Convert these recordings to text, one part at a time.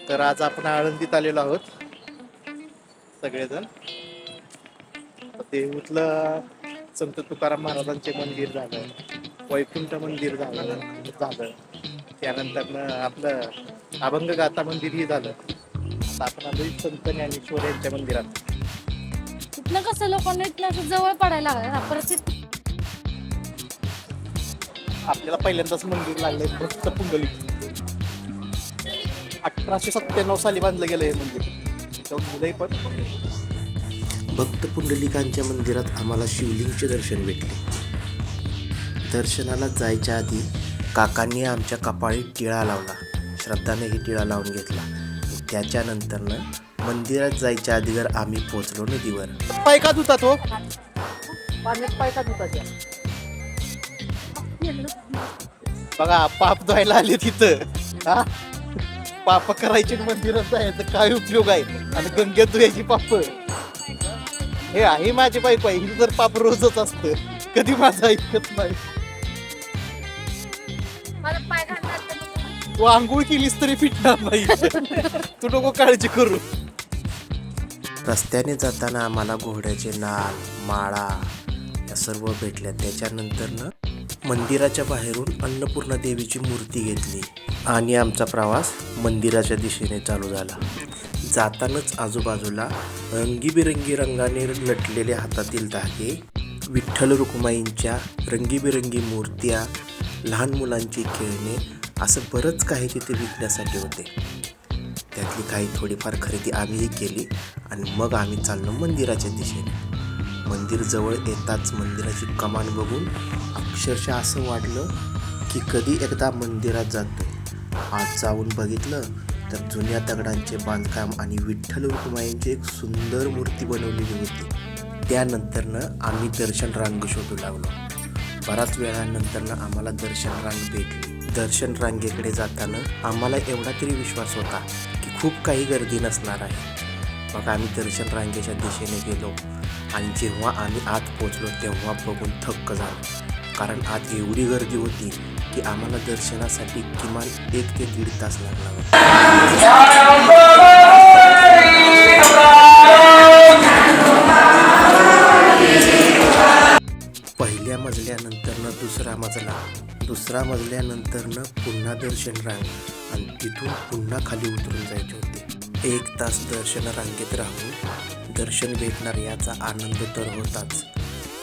तर आज आपण आळंदीत आलेलो आहोत सगळेजण. देहूतलं संत तुकाराम महाराजांचे मंदिर झालं, वैकुंठ मंदिर झालं, त्यानंतर आपलं अभंग गाथा मंदिरही झालं. आता आपण आलोय संत ज्ञानेश्वर यांच्या मंदिरात. इथनं कसं लोकांना इथनं जवळ पडायला लागलं परिस्थिती. आपल्याला पहिल्यांदाच मंदिर लागलंय भक्त पुंडलिक. 1897 साली बांधलं गेलं हे मंदिर. पण भक्त पुंडलिकांच्या मंदिरात आम्हाला शिवलिंगचे दर्शन भेटले. दर्शनाला जायच्या आधी काकांनी आमच्या कपाळी टिळा लावला. श्रद्धानेही टिळा लावून घेतला. त्याच्यानंतरनं मंदिरात जायच्या आधी जर आम्ही पोचलो नदीवर. पाय का धुतात हो? पाण्यात पाय का धुतात? बघा पाप धुवायला आले तिथं. पाप करायचे मंदिरात जायचं काय उपयोग आहे? आणि गंगेत धुयाची पाप. हे आहे माझी बायको आहे, हिचं जर पाप रोजच असतं. कधी माझं ऐकत नाही. मला पाय घालणार तू आंघोळ केलीस तरी फिटणार नाही. तू नको काळजी करू. रस्त्याने जाताना आम्हाला घोड्याचे नाल, माळा या सर्व भेटल्या. त्याच्यानंतरनं मंदिराच्या बाहेरून अन्नपूर्णा देवीची मूर्ती घेतली आणि आमचा प्रवास मंदिराच्या दिशेने चालू झाला. जातानाच आजूबाजूला रंगीबिरंगी रंगाने लटलेले हातातील धागे, विठ्ठल रुक्माईंच्या रंगीबिरंगी मूर्त्या, लहान मुलांची खेळणे असं बरंच काही तिथे विकण्यासाठी होते. त्यातली काही थोडीफार खरेदी आम्हीही केली आणि मग आम्ही चाललो मंदिराच्या दिशेने. मंदिर जवळ येताच मंदिराची कमान बघून अक्षरशः असं वाटलं की कधी एकदा मंदिरात जातो. आज जाऊन बघितलं तर जुन्या दगडांचे बांधकाम आणि विठ्ठल रुक्माईंची एक सुंदर मूर्ती बनवलेली होती. त्यानंतरनं आम्ही दर्शन रांग शोधू लागलो. बराच वेळानंतरनं आम्हाला दर्शन रांग भेटली. दर्शन रांगेकडे जाताना आम्हाला एवढा तरी विश्वास होता की खूप काही गर्दी नसणार आहे. मग आम्ही दर्शन रांगेच्या दिशेने गेलो आणि जेव्हा आम्ही आत पोचलो तेव्हा बघून थक्क झालो. कारण आत एवढी गर्दी होती की आम्हाला दर्शनासाठी किमान 1 ते 1.5 तास लागला होता. पहिल्या मजल्यानंतरनं दुसरा मजल्यानंतरनं पुन्हा दर्शन रांग आणि तिथून पुन्हा खाली उतरून जायचे होते. 1 तास दर्शन रांगेत राहून दर्शन भेटणार याचा आनंद तर होताच,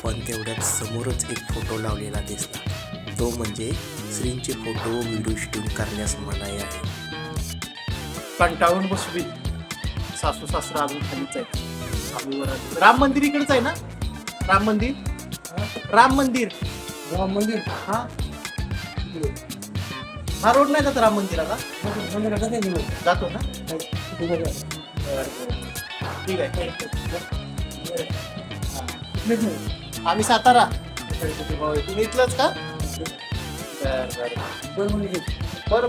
पण तेवढ्यात समोरच एक फोटो लावलेला दिसला. तो म्हणजे श्रींचे फोटो व्हिडिओ शूटिंग करण्यास मनाई आहे. कंटाळून बसवी. सासू सासरा अजून खालीच आहे. आम्ही वर आलो. राम मंदिर इकडेच आहे ना? राम मंदिर हा हा रोड नाही जात राम मंदिराला? जातो ना? ठीक आहे. आम्ही सातारा. तुम्ही इथलंच का? बरं